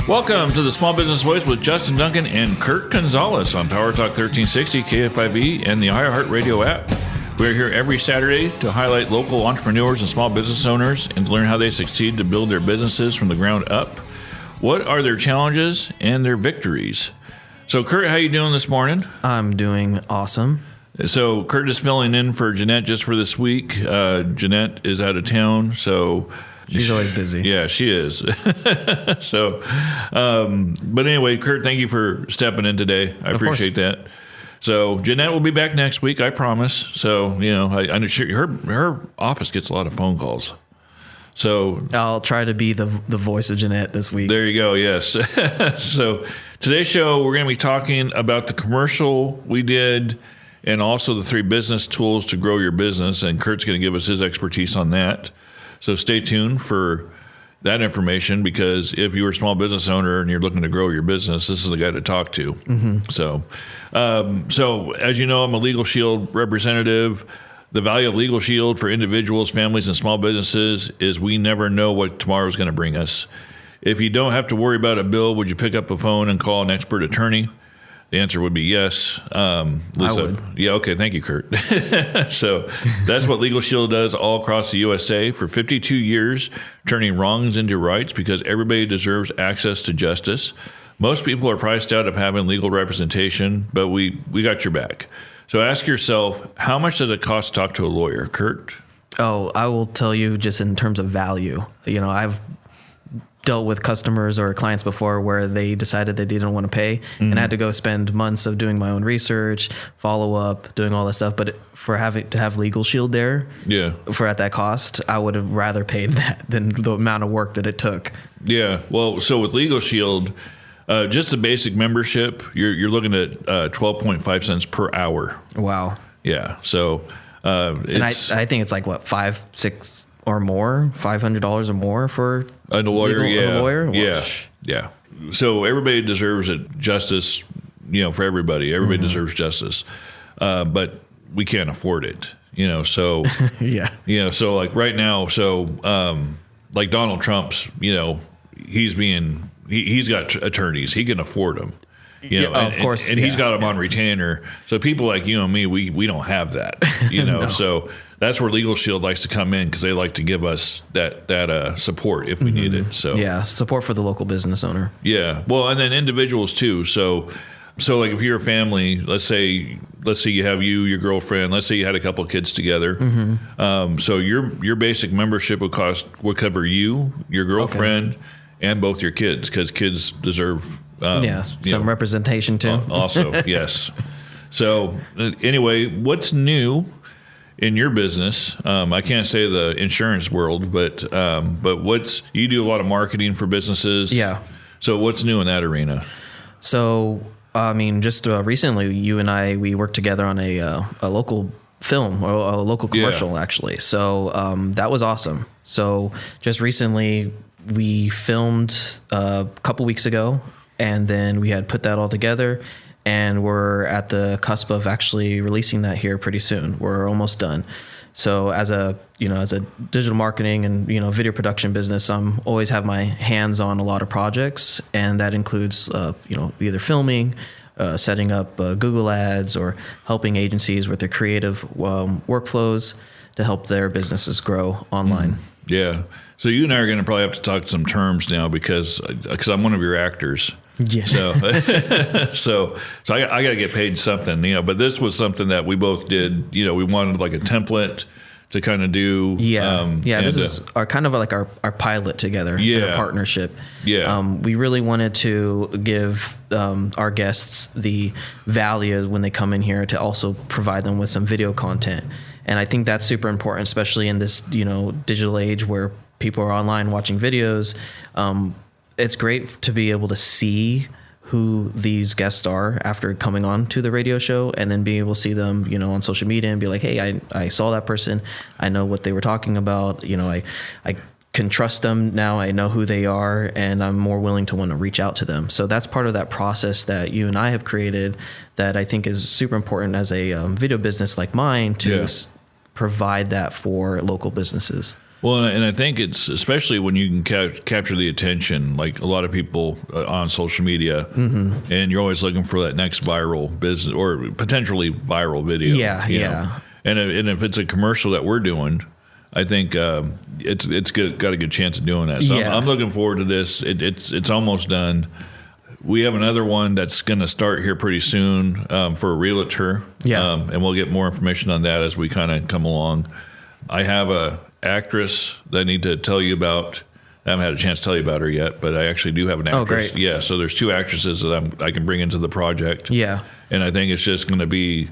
Welcome to the Small Business Voice with Justin Duncan and Kurt Gonzalez on Power Talk 1360, KFIV, and the iHeartRadio app. We're here every Saturday to highlight local entrepreneurs and small business owners and to learn how they succeed to build their businesses from the ground up. What are their challenges and their victories? So, Kurt, how you doing this morning? I'm doing awesome. So, Kurt is filling in for Jeanette just for this week. Jeanette is out of town, so... She's always busy. Yeah, she is. So, but anyway, Kurt, thank you for stepping in today. I appreciate that. So, Jeanette will be back next week, I promise. So, you know, I know her office gets a lot of phone calls. So I'll try to be the voice of Jeanette this week. There you go. Yes. So today's show, we're going to be talking about the commercial we did and also the 3 business tools to grow your business. And Kurt's going to give us his expertise on that. So stay tuned for that information, because if you're a small business owner and you're looking to grow your business, this is the guy to talk to. Mm-hmm. So as you know, I'm a Legal Shield representative. The value of Legal Shield for individuals, families, and small businesses is we never know what tomorrow's going to bring us. If you don't have to worry about a bill, would you pick up the phone and call an expert attorney? The answer would be yes. Lisa, I would. Yeah, okay, thank you, Kurt. So that's what Legal Shield does all across the USA for 52 years, turning wrongs into rights, because everybody deserves access to justice. Most people are priced out of having legal representation, but we got your back. So ask yourself, how much does it cost to talk to a lawyer, Kurt? Oh, I will tell you just in terms of value. You know, I've dealt with customers or clients before where they decided they didn't want to pay, and I had to go spend months of doing my own research, follow up, doing all that stuff. But for having to have Legal Shield there, for at that cost, I would have rather paid that than the amount of work that it took. Yeah. Well, so with Legal Shield, just the basic membership, you're looking at 12.5 cents per hour. Wow. Yeah. So, and I think it's like what, $500 or more, $500 or more for a lawyer. A lawyer. Well, yeah. So everybody deserves justice. You know, for everybody deserves justice, but we can't afford it. You know, so yeah. You know, so like right now, like Donald Trump's. You know, he's got attorneys. He can afford them. You know, of course. And he's got them on retainer. So people like you and me, we don't have that, you know. No. So that's where Legal Shield likes to come in, because they like to give us that support if we need it. So yeah, support for the local business owner. Yeah. Well, and then individuals too. So like if you're a family, let's say you have your girlfriend, let's say you had a couple of kids together. Mm-hmm. So your basic membership would cover you, your girlfriend, and both your kids, because kids deserve some representation too. Also, yes. So anyway, what's new in your business? I can't say the insurance world, but you do a lot of marketing for businesses. Yeah. So what's new in that arena? So I mean, just recently, you and we worked together on a local film, or a local commercial, actually. So that was awesome. So just recently, we filmed a couple weeks ago, and then we had put that all together, and we're at the cusp of actually releasing that here pretty soon. We're almost done. So as a digital marketing and, video production business, I'm always have my hands on a lot of projects, and that includes, either filming, setting up Google ads, or helping agencies with their creative workflows to help their businesses grow online. Yeah. So you and I are going to probably have to talk some terms now, because I'm one of your actors. Yeah. So I got to get paid something, but this was something that we both did. We wanted like a template to kind of do. This is our kind of like our pilot together. In a partnership. We really wanted to give our guests the value when they come in here, to also provide them with some video content. And I think that's super important, especially in this, digital age where people are online watching videos. It's great to be able to see who these guests are after coming on to the radio show, and then being able to see them, on social media and be like, hey, I saw that person. I know what they were talking about. I can trust them now. I know who they are, and I'm more willing to want to reach out to them. So that's part of that process that you and I have created, that I think is super important as a video business like mine to provide that for local businesses. Well, and I think it's especially when you can capture the attention, like a lot of people on social media, and you're always looking for that next viral business or potentially viral video. Yeah, yeah. And if it's a commercial that we're doing, I think it's got a good chance of doing that. So I'm looking forward to this. It's almost done. We have another one that's going to start here pretty soon for a realtor. Yeah. And we'll get more information on that as we kind of come along. I have a actress that I need to tell you about. I haven't had a chance to tell you about her yet, but I actually do have an actress. Oh, great. Yeah, so there's 2 actresses that I can bring into the project. Yeah. And I think it's just going to be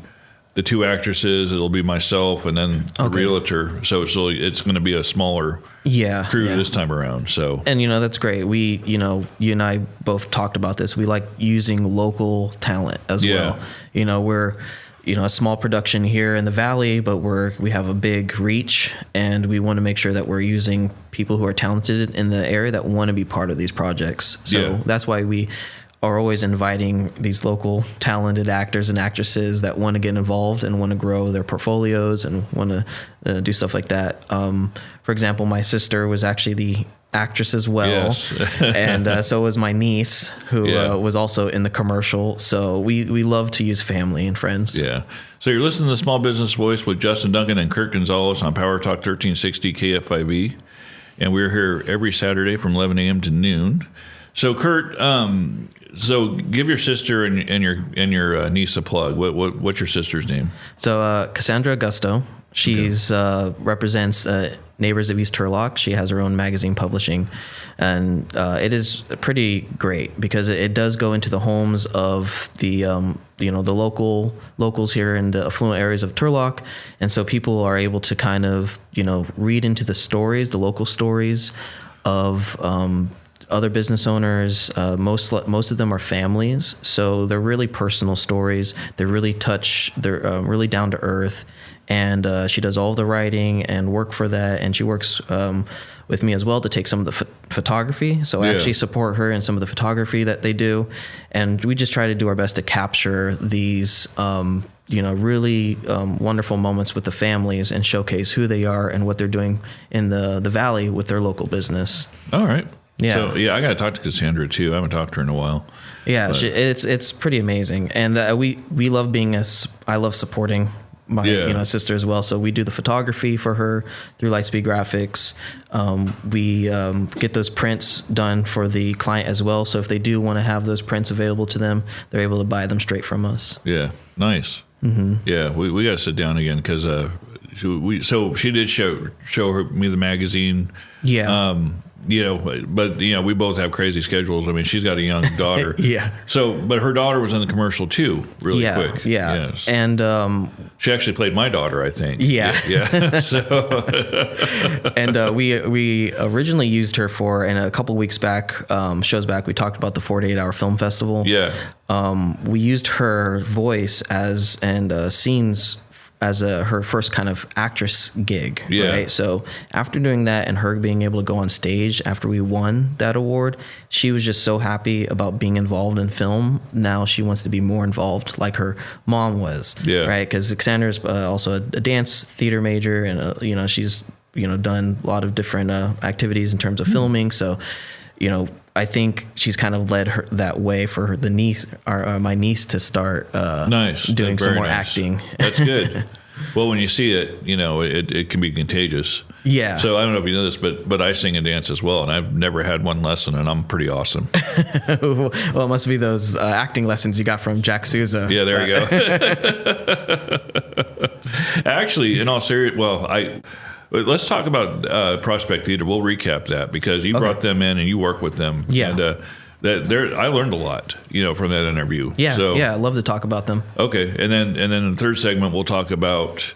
the 2 actresses. It'll be myself and then a realtor. So it's going to be a smaller crew this time around. So and that's great. We you and I both talked about this. We like using local talent as well. We're a small production here in the Valley, but we have a big reach, and we want to make sure that we're using people who are talented in the area that want to be part of these projects. So that's why we are always inviting these local talented actors and actresses that want to get involved and want to grow their portfolios and want to do stuff like that. For example, my sister was actually the actress as well, and so was my niece, who was also in the commercial. So we love to use family and friends. Yeah. So you're listening to Small Business Voice with Justin Duncan and Kurt Gonzalez on Power Talk 1360 KFIV, and we're here every Saturday from 11 a.m. to noon. So Kurt, so give your sister and your niece a plug. What's your sister's name? So Cassandra Augusto. She's represents Neighbors of East Turlock. She has her own magazine publishing, and it is pretty great because it does go into the homes of the the locals here in the affluent areas of Turlock, and so people are able to kind of read into the local stories of other business owners. Most of them are families, so they're really personal stories. They're really really down to earth. And she does all the writing and work for that, and she works with me as well to take some of the photography. So I actually support her in some of the photography that they do, and we just try to do our best to capture these really wonderful moments with the families and showcase who they are and what they're doing in the Valley with their local business. All right. Yeah. So I got to talk to Cassandra too. I haven't talked to her in a while. Yeah, it's pretty amazing, and we love I love supporting my sister as well. So we do the photography for her through Lightspeed Graphics. We get those prints done for the client as well. So if they do want to have those prints available to them, they're able to buy them straight from us. Yeah, nice. Mm-hmm. Yeah, we got to sit down again because she did show me the magazine. Yeah. But we both have crazy schedules. I mean, she's got a young daughter. So, but her daughter was in the commercial too, really quick. Yeah. Yes. And she actually played my daughter, I think. Yeah. So, and we originally used her for, and a couple weeks back, shows back, we talked about the 48 Hour Film Festival. Yeah. We used her voice and scenes as her first kind of actress gig, right? So after doing that and her being able to go on stage after we won that award, she was just so happy about being involved in film. Now she wants to be more involved like her mom was, right? Because Xander's also a dance theater major, and she's done a lot of different activities in terms of filming. So I think she's kind of led her that way for the niece, or my niece, to start doing some more acting. That's good. Well, when you see it, it can be contagious. Yeah. So I don't know if you know this, but I sing and dance as well, and I've never had one lesson, and I'm pretty awesome. Well, it must be those acting lessons you got from Jack Souza. Yeah, there you go. Actually, in all seriousness, let's talk about Prospect Theater. We'll recap that because you brought them in and you work with them. Yeah. And I learned a lot, from that interview. Yeah. So, I love to talk about them. Okay. And then in the third segment, we'll talk about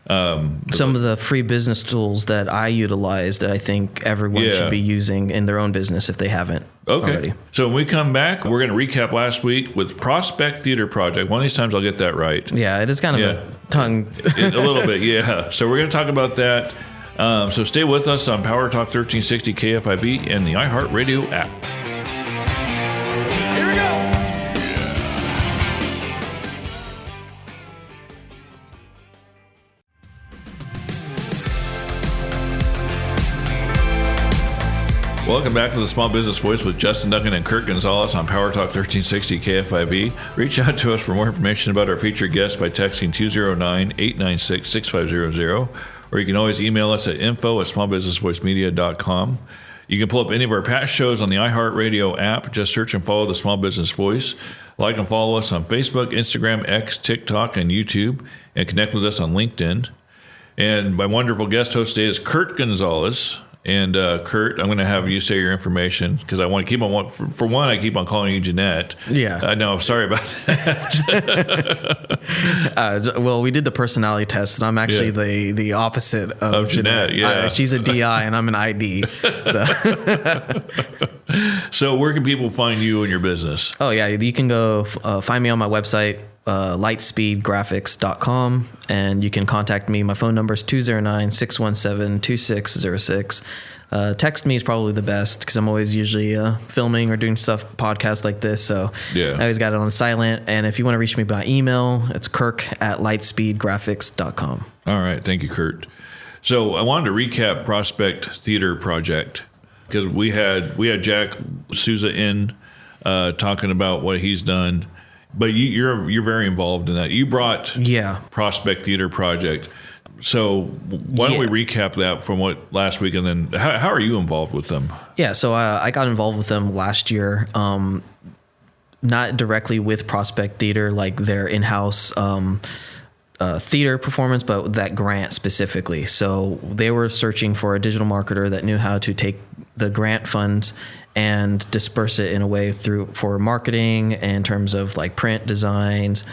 some of the free business tools that I utilize that I think everyone should be using in their own business if they haven't already. So when we come back, we're going to recap last week with Prospect Theater Project. One of these times I'll get that right. Yeah, it is kind of a tongue. A little bit, yeah. So we're going to talk about that. So stay with us on Power Talk 1360 KFIV and the iHeartRadio app. Here we go. Welcome back to the Small Business Voice with Justin Duncan and Kurt Gonzalez on Power Talk 1360 KFIV. Reach out to us for more information about our featured guests by texting 209-896-6500, or you can always email us at info@smallbusinessvoicemedia.com. You can pull up any of our past shows on the iHeartRadio app. Just search and follow the Small Business Voice. Like and follow us on Facebook, Instagram, X, TikTok, and YouTube, and connect with us on LinkedIn. And my wonderful guest host today is Kurt Gonzalez. And Kurt, I'm going to have you say your information because I want to keep on. For one, I keep on calling you Jeanette. Yeah. I know. Sorry about that. Well, we did the personality test, and I'm actually the opposite of Jeanette. Yeah. She's a DI, and I'm an ID. So where can people find you and your business? Oh, yeah. You can go find me on my website, lightspeedgraphics.com, and you can contact me. My phone number is 209-617-2606. Text me is probably the best because I'm always usually filming or doing podcasts like this. So I always got it on silent. And if you want to reach me by email, it's kirk@lightspeedgraphics.com. All right. Thank you, Kurt. So I wanted to recap Prospect Theater Project because we had Jack Souza in talking about what he's done. But you're very involved in that. You brought Prospect Theater Project. So why don't we recap that from what last week, and then how are you involved with them? Yeah, so I got involved with them last year, not directly with Prospect Theater, like their in-house theater performance, but that grant specifically. So they were searching for a digital marketer that knew how to take the grant funds and disperse it in a way for marketing in terms of like print designs,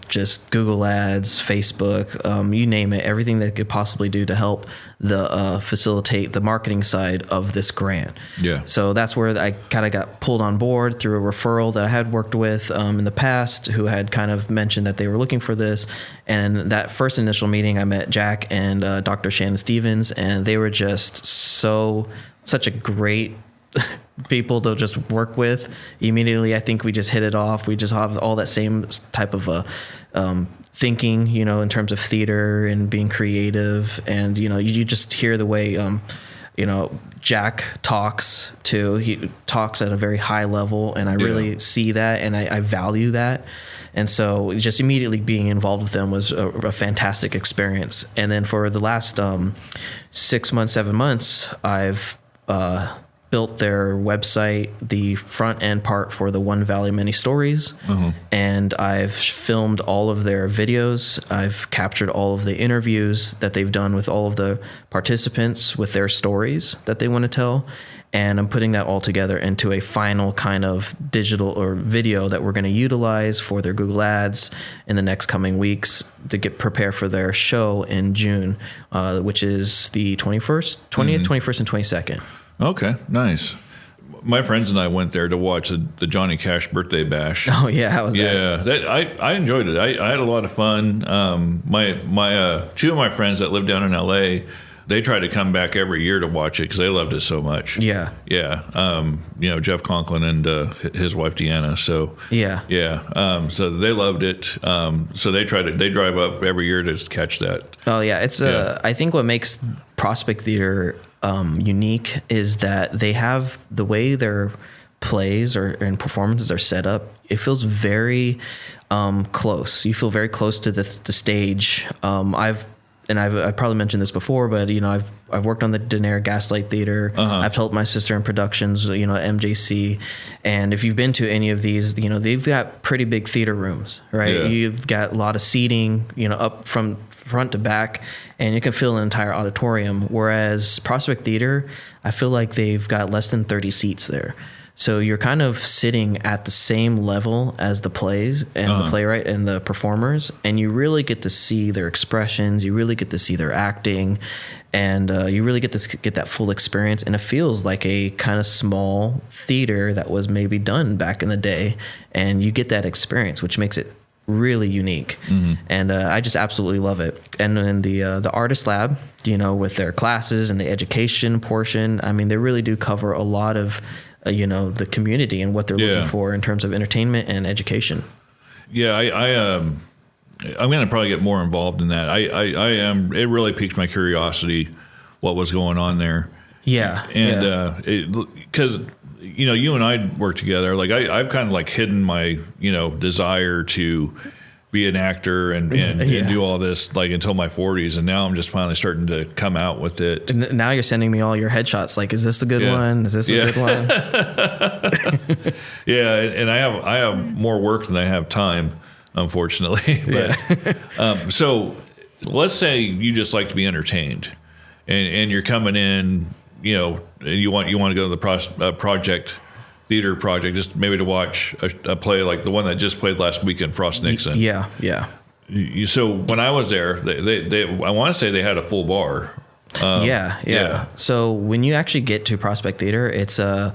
just Google ads, Facebook, you name it, everything they could possibly do to help facilitate the marketing side of this grant. Yeah. So that's where I kind of got pulled on board through a referral that I had worked with in the past, who had kind of mentioned that they were looking for this. And that first initial meeting, I met Jack and Dr. Shannon Stevens, and they were just such a great people to just work with. Immediately, I think we just hit it off. We just have all that same type of thinking, in terms of theater and being creative. And, you just hear the way, Jack talks too. He talks at a very high level, and I really see that, and I value that. And so just immediately being involved with them was a fantastic experience. And then for the last 6 months, 7 months, I've built their website, the front end part for the One Valley Many Stories. Mm-hmm. And I've filmed all of their videos. I've captured all of the interviews that they've done with all of the participants with their stories that they want to tell. And I'm putting that all together into a final kind of digital or video that we're going to utilize for their Google Ads in the next coming weeks to get prepared for their show in June, which is the 20th, 21st, and 22nd. Okay, nice. My friends and I went there to watch the Johnny Cash birthday bash. Oh yeah, how was that? Yeah, I enjoyed it. I had a lot of fun. My two of my friends that live down in LA, they try to come back every year to watch it because they loved it so much. Yeah. Jeff Conklin and his wife Deanna. So so they loved it. So they drive up every year to catch that. Oh yeah, it's I think what makes Prospect Theater unique is that they have the way their plays and performances are set up. It feels very close. You feel very close to the stage. I've probably mentioned this before, but I've worked on the Denair Gaslight Theater. I've helped my sister in productions, at MJC. And if you've been to any of these, they've got pretty big theater rooms, right? Yeah. You've got a lot of seating, up from front to back, and you can fill an entire auditorium. Whereas Prospect Theater, I feel like they've got less than 30 seats there. So you're kind of sitting at the same level as the plays and the playwright and the performers, and you really get to see their expressions. You really get to see their acting, and you really get that full experience. And it feels like a kind of small theater that was maybe done back in the day, and you get that experience, which makes it really unique. Mm-hmm. And I just absolutely love it. And in the artist lab, with their classes and the education portion, I mean, they really do cover a lot of the community and what they're looking for in terms of entertainment and education. Yeah, I'm going to probably get more involved in that. I am. It really piqued my curiosity what was going on there. Yeah. And because you and I work together. Like I've kind of like hidden my desire to be an actor and do all this like until my 40s, and now I'm just finally starting to come out with it. And now you're sending me all your headshots. Like, is this a good one? Is this a good one? Yeah, and I have more work than I have time, unfortunately. But so let's say you just like to be entertained, and you're coming in, and you want to go to the project. Theater project, just maybe to watch a play like the one that just played last weekend, Frost Nixon. Yeah. So when I was there, they I want to say they had a full bar. Yeah. So when you actually get to Prospect Theater, it's to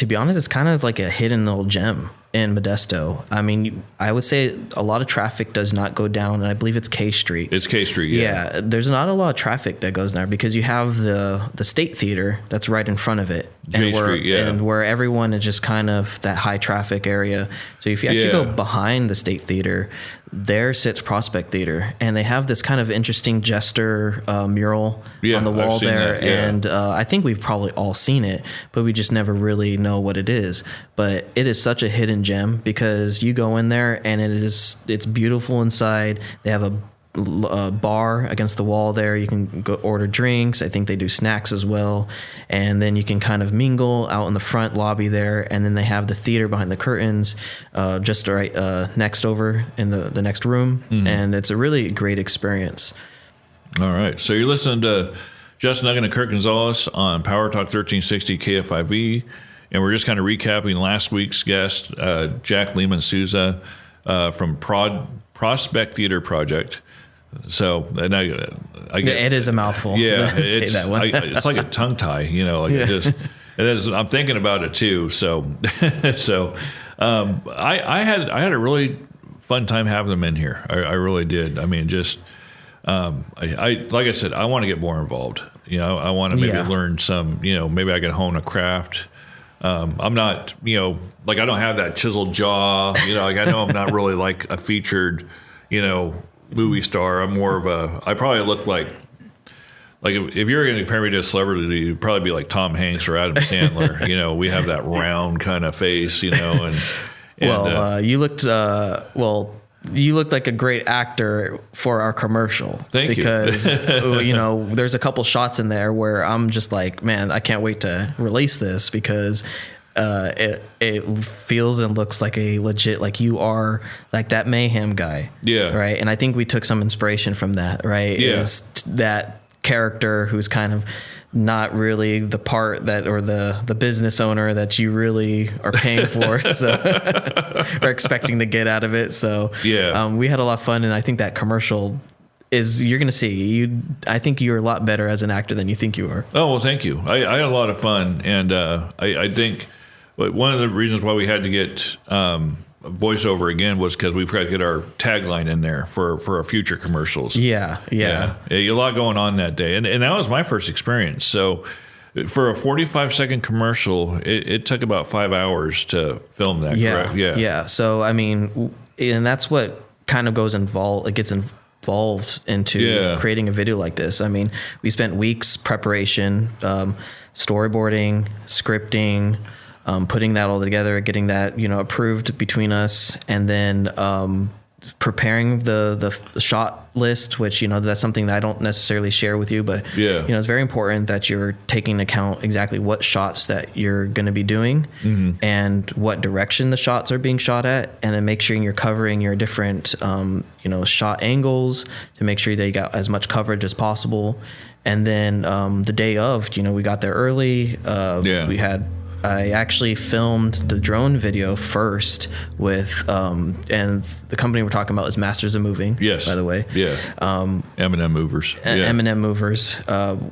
be honest, it's kind of like a hidden little gem in Modesto. I mean, I would say a lot of traffic does not go down, and I believe it's K Street. It's K Street, yeah. Yeah, there's not a lot of traffic that goes there because you have the State Theater that's right in front of it. J Street, and where everyone is just kind of that high traffic area. So if you actually go behind the State Theater, there sits Prospect Theater, and they have this kind of interesting jester mural on the wall there. That, yeah. And I think we've probably all seen it, but we just never really know what it is. But it is such a hidden gem because you go in there and it's beautiful inside. They have a bar against the wall there. You can go order drinks. I think they do snacks as well, and then you can kind of mingle out in the front lobby there. And then they have the theater behind the curtains, just right next over in the next room, and it's a really great experience. All right, so you're listening to Justin Nuggan and Kurt Gonzalez on Power Talk 1360 KFIV, and we're just kind of recapping last week's guest, Jack Lehman Souza from Prospect Theater Project. So and I get it is a mouthful. Yeah, it's that one. It's like a tongue tie, I'm thinking about it too. So, I had a really fun time having them in here. I really did. I mean, just I like I said, I want to get more involved. I want to maybe learn some. Maybe I can hone a craft. I'm not, like I don't have that chiseled jaw. Like I know I'm not really like a featured, movie star. I'm more of I probably look like if you're going to compare me to a celebrity, you'd probably be like Tom Hanks or Adam Sandler. We have that round kind of face, and you looked like a great actor for our commercial. Thank you. Because, there's a couple shots in there where I'm just like, man, I can't wait to release this because it feels and looks like a legit, like you are like that Mayhem guy. Yeah. Right. And I think we took some inspiration from that, right? Yeah. Is that character who's kind of not really the part that, or the business owner that you really are paying for, so or expecting to get out of it. So we had a lot of fun, and I think that commercial you're going to see I think you're a lot better as an actor than you think you are. Oh, well, thank you. I had a lot of fun, and I think one of the reasons why we had to get voiceover again was because we've got to get our tagline in there for our future commercials. Yeah. A lot going on that day, and that was my first experience. So for a 45-second commercial, it took about 5 hours to film that. Correct? Yeah. So I mean, and that's what kind of gets involved into creating a video like this. I mean, we spent weeks preparation, storyboarding, scripting. Putting that all together, getting that approved between us, and then preparing the shot list, which that's something that I don't necessarily share with you, but it's very important that you're taking into account exactly what shots that you're going to be doing, and what direction the shots are being shot at, and then make sure you're covering your different shot angles to make sure that you got as much coverage as possible. And then the day of, we got there early. I actually filmed the drone video first with, and the company we're talking about is Masters of Moving. Yes. By the way. Yeah. M&M Movers. M&M Movers.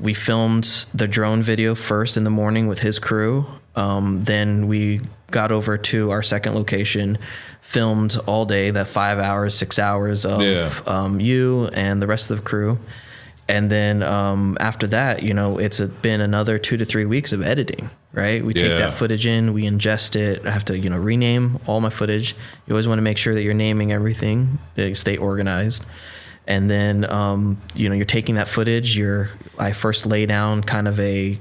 We filmed the drone video first in the morning with his crew. Then we got over to our second location, filmed all day, that 5 hours, 6 hours of you and the rest of the crew. And then after that, it's been another 2 to 3 weeks of editing, right? We take that footage in, we ingest it. I have to, rename all my footage. You always want to make sure that you're naming everything, they stay organized. And then, you're taking that footage. I first lay down kind of a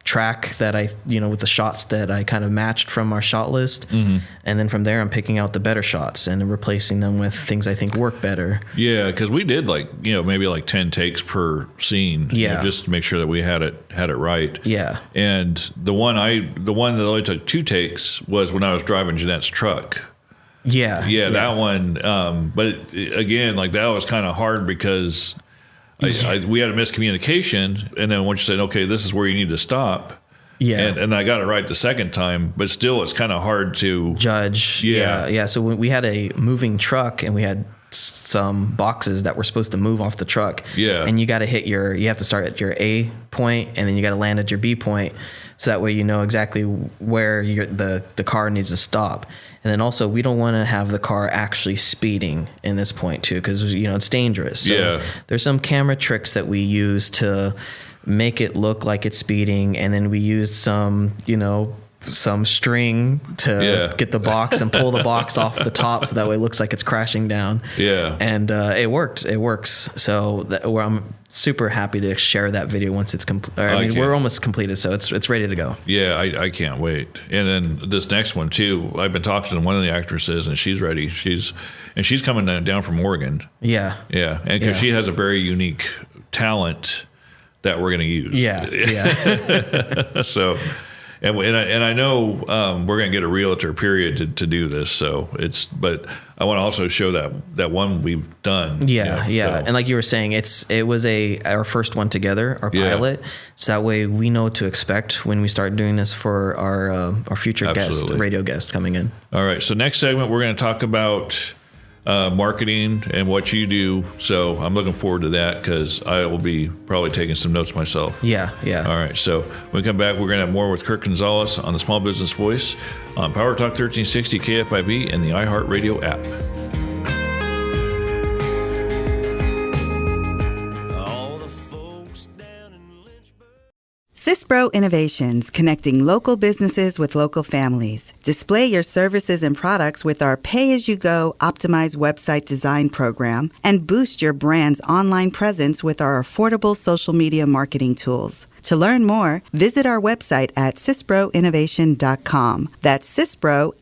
track that I, with the shots that I kind of matched from our shot list. And then from there, I'm picking out the better shots and replacing them with things I think work better. Yeah. Cause we did maybe 10 takes per scene. Just to make sure that we had it right. Yeah. And the one that only took 2 takes was when I was driving Jeanette's truck. Yeah. That one. But again, that was kind of hard because we had a miscommunication, and then once you said, okay, this is where you need to stop. Yeah. And I got it right the second time, but still it's kind of hard to judge. Yeah. So we had a moving truck and we had some boxes that were supposed to move off the truck. Yeah. And you got to you have to start at your A point and then you got to land at your B point. So that way you know exactly where the car needs to stop. And then also we don't want to have the car actually speeding in this point too, because it's dangerous. So there's some camera tricks that we use to make it look like it's speeding, and then we used some string to get the box and pull the box off the top so that way it looks like it's crashing down. Yeah. And it worked. It works. So I'm super happy to share that video once it's complete. We're almost completed, so it's ready to go. Yeah, I can't wait. And then this next one too, I've been talking to one of the actresses and she's ready. She's coming down from Oregon. Yeah. Yeah. And because she has a very unique talent that we're going to use. Yeah. Yeah. So, and I know we're going to get a realtor period to do this. So but I want to also show that one we've done. Yeah. So. And like you were saying, it was our first one together, our pilot. So that way we know what to expect when we start doing this for our future radio guest coming in. All right. So next segment, we're going to talk about marketing and what you do. So I'm looking forward to that because I will be probably taking some notes myself. Yeah. All right. So when we come back, we're going to have more with Kurt Gonzalez on the Small Business Voice on Power Talk 1360 KFIV and the iHeartRadio app. CISPRO Innovations, connecting local businesses with local families. Display your services and products with our pay-as-you-go optimized website design program and boost your brand's online presence with our affordable social media marketing tools. To learn more, visit our website at CISPROinnovation.com. That's CISPRO,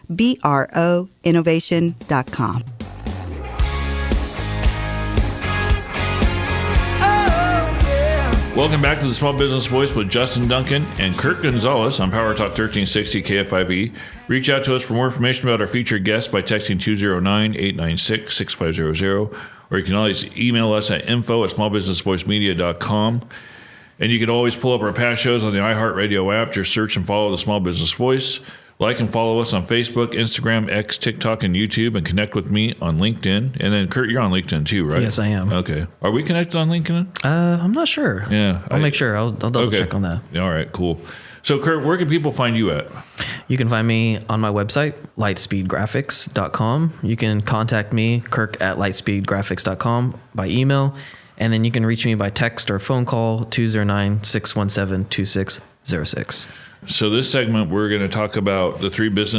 SISBRO, innovation.com. Welcome back to the Small Business Voice with Justin Duncan and Kurt Gonzalez on Power Talk 1360 KFIV. Reach out to us for more information about our featured guests by texting 209-896-6500, or you can always email us at info@smallbusinessvoicemedia.com. And you can always pull up our past shows on the iHeartRadio app. Just search and follow the Small Business Voice. Like and follow us on Facebook, Instagram, X, TikTok, and YouTube, and connect with me on LinkedIn. And then, Kurt, you're on LinkedIn too, right? Yes, I am. Okay. Are we connected on LinkedIn? I'm not sure. Yeah. I'll make sure. I'll double check on that. All right, cool. So, Kurt, where can people find you at? You can find me on my website, lightspeedgraphics.com. You can contact me, Kirk, at lightspeedgraphics.com by email. And then you can reach me by text or phone call, 209-617-2606. So this segment, we're going to talk about the 3 business